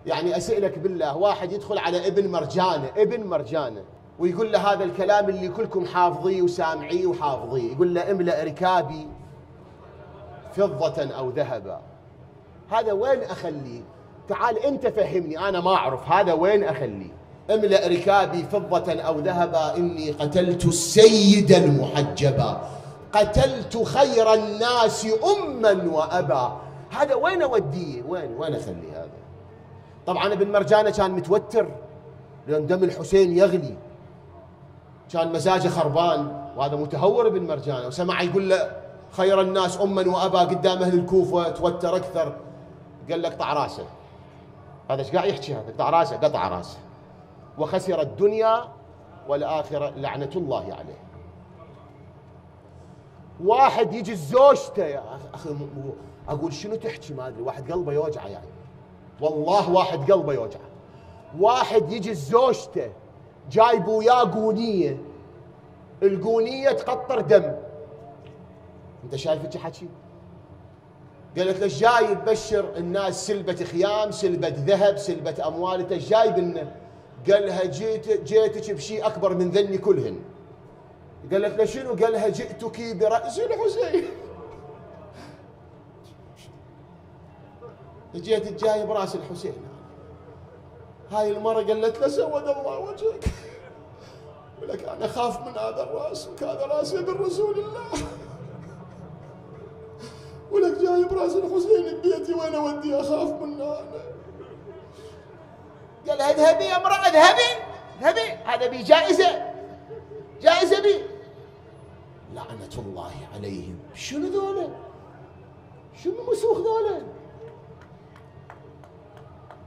يعني أسألك بالله، واحد يدخل على ابن مرجانة ويقول له هذا الكلام اللي كلكم حافظيه وسامعيه وحافظيه، يقول له املأ ركابي فضة أو ذهبا، هذا وين أخليه؟ تعال أنت فهمني، أنا ما أعرف هذا وين أخليه. املأ ركابي فضة أو ذهبا إني قتلت السيد المحجبا، قتلت خير الناس أما وأبا، هذا وين أوديه؟ وين أخليه هذا؟ طبعا ابن مرجانة كان متوتر لأن دم الحسين يغلي، كان مزاجه خربان، وهذا متهور ابن مرجانة، وسمع يقول له خير الناس أما وأبا قدام أهل الكوفة، توتر أكثر، قال لك قطع راسه. هذا ايش قاعد يحكي؟ هذا قطع راسه، قطع راسه، وخسر الدنيا والآخرة لعنة الله عليه. واحد يجي زوجته، يا أخي أقول شنو تحكي؟ ما أدري، واحد قلبه يوجعه يعني، والله واحد قلبه يوجعه. واحد يجي زوجته جايب وياه قونية، القونية تقطر دم، أنت شايف ايش حكي؟ قالت له جاي تبشر الناس سلبة خيام، سلبة ذهب، سلبة أموال، أنت جايب لنا؟ قال لها جيتك بشيء أكبر من ذني كلهن. قالت له شنو؟ قال لها جئتك برأس الحسين. جيت جاي براس الحسين. هاي المرة قالت له سود الله وجهك، ولك أنا أخاف من هذا الرأس، وهذا رأس ابن رسول الله، ولك جاي براس الحسين ببيتي، وين أودي؟ أخاف منه أنا. قال اذهبي يا امرأة، اذهبي، هذا بي جائزة بي. لعنة الله عليهم. شنو ذولا؟ شنو مسوخ ذولا؟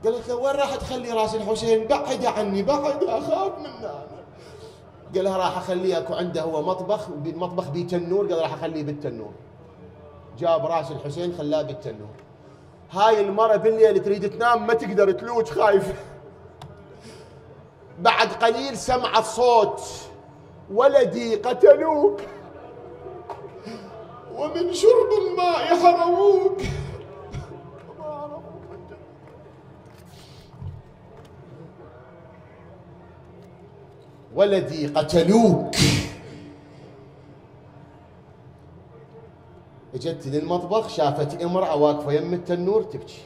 قالت له وين راح تخلي راس الحسين؟ بعد عني، بعد، أخاف منه أنا. قال لها راح أخليه، أكو عنده هو مطبخ، بالمطبخ بيه تنور، قال راح أخليه بالتنور. جاب راس الحسين خلاه بالتنور. هاي المرة بالليل تريد تنام ما تقدر، تلوج خايفة. بعد قليل سمعت صوت ولدي قتلوك ومن شرب الماء حرموك. ولدي قتلوك. اجت للمطبخ، شافت امرأة واقفة يم التنور تبكي.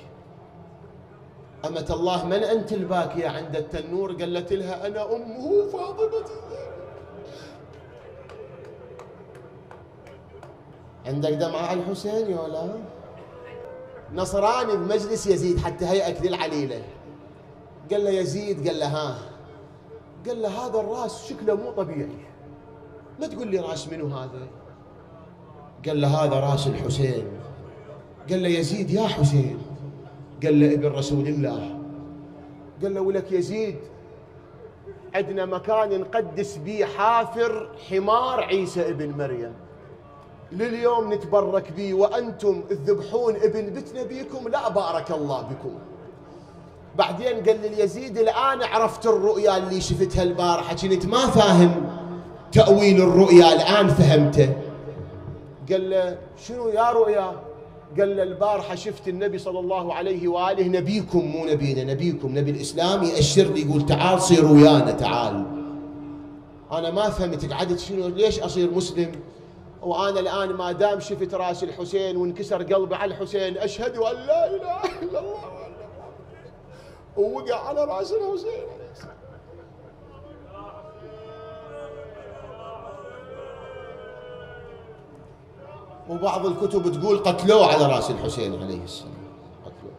أمة الله من أنت الباكية عند التنور؟ قالت لها أنا أمه فاطمة. عندك دمعة على الحسين يولا؟ نصراني بمجلس يزيد حتى هيئك ذي العليلة، قال له يزيد، قال له ها، قال له هذا الراس شكله مو طبيعي، ما تقول لي راس منو هذا؟ قال له هذا راس الحسين. قال له يزيد يا حسين، قال له ابن رسول الله. قال له ولك يزيد عندنا مكان نقدس بيه حافر حمار عيسى ابن مريم، لليوم نتبرك بيه، وأنتم تذبحون ابن بيت نبيكم، لا بارك الله بكم. بعدين قال لليزيد الآن عرفت الرؤيا اللي شفتها البارحة، كنت ما فاهم تأويل الرؤيا، الآن فهمته. قال له شنو يا رؤيا؟ قال له البارحة شفت النبي صلى الله عليه وآله، نبيكم مو نبينا، نبيكم نبي الإسلام، يأشر لي يقول تعال صير ويانا تعال. أنا ما فهمت، قعدت شنو ليش أصير مسلم وأنا الآن ما دام شفت رأس الحسين وانكسر قلبي على الحسين، أشهد أن لا إله إلا الله، ووقع على رأس الحسين. وبعض الكتب تقول قتلوه على رأس الحسين عليه السلام، قتلوه.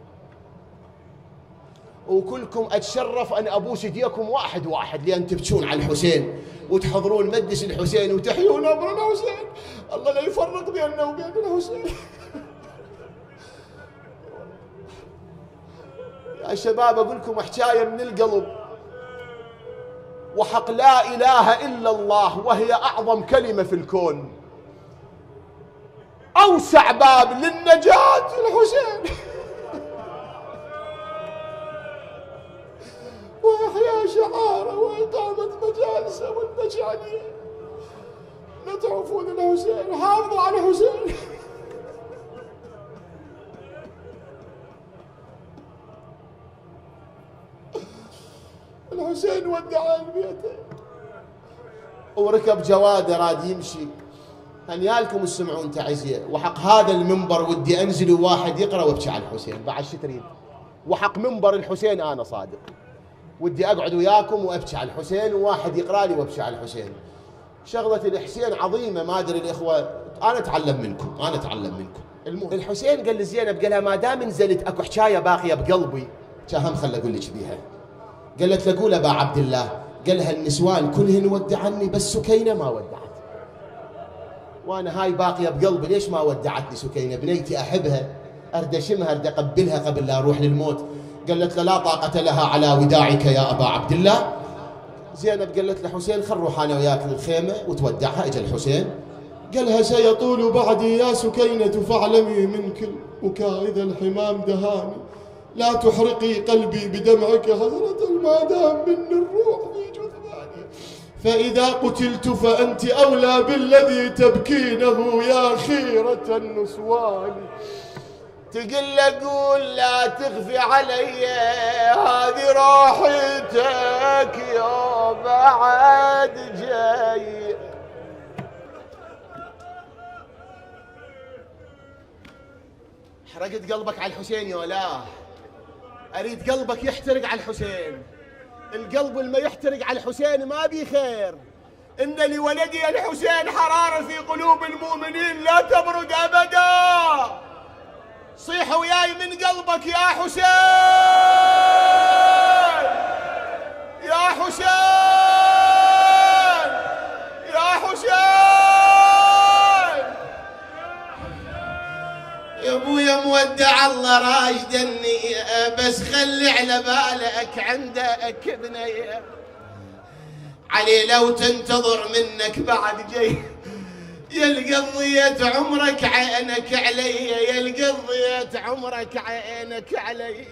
وكلكم أتشرف أن أبوس يديكم واحد واحد، لأن تبكون على الحسين وتحضرون مجلس الحسين وتحيون أمر الحسين، الله لا يفرق بيننا وبين الحسين. يا شباب أقول لكم حكاية من القلب، وحق لا إله إلا الله، وهي أعظم كلمة في الكون، أوسع باب للنجاة الحسين، وإحياء شعاره وإقامة مجالسه والمجانيه. لا تعرفون الحسين، حافظوا على الحسين. الحسين ودع بيته وركب جواده راد يمشي. هنيالكم تسمعون تعزيه، وحق هذا المنبر ودي انزل وواحد يقرا وابكي على الحسين. بعد شو تريد؟ وحق منبر الحسين انا صادق، ودي اقعد وياكم وابكي على الحسين وواحد يقرا لي وابكي على الحسين. شغله الحسين عظيمه، ما ادري الاخوه، انا اتعلم منكم. الحسين قال لزينب، قال لها ما دام نزلت اكو حكايه باقيه بقلبي كهم خل اقول لك بيها. قالت له قول ابا عبد الله. قال لها النسوان كلهن ودعني بس سكينه ما ودعت، وانا هاي باقيه بقلبي، ليش ما ودعتني سكينه؟ بنيتي احبها، ارد اشمها، ارد اقبلها قبل لا اروح للموت. قالت له لا طاقه لها على وداعك يا ابا عبد الله. زينب قالت له حسين خل نروح انا وياك للخيمه وتودعها. اجى الحسين قالها سيطول بعدي يا سكينه فاعلمي منك البكاء اذا الحمام دهاني، لا تحرقي قلبي بدمعك حسرة ما دام من الروح في جثماني، فإذا قتلت فأنت أولى بالذي تبكينه يا خيرة النسوان. تقل قول لا تخفي علي هذه راحتك يا بعد جاي. حرقت قلبك على الحسين يا لا، أريد قلبك يحترق على الحسين. القلب اللي ما يحترق على الحسين ما بي خير. إن لولدي الحسين حرارة في قلوب المؤمنين لا تبرد أبدا. صيح وياي من قلبك يا حسين، يا حسين، يا حسين. يا ابويا مودع الله راجدني، بس خلي على بالك عندك بنيه علي لو تنتظر منك بعد جاي. يا القضية عمرك عينك علي، يا القضية عمرك عينك علي.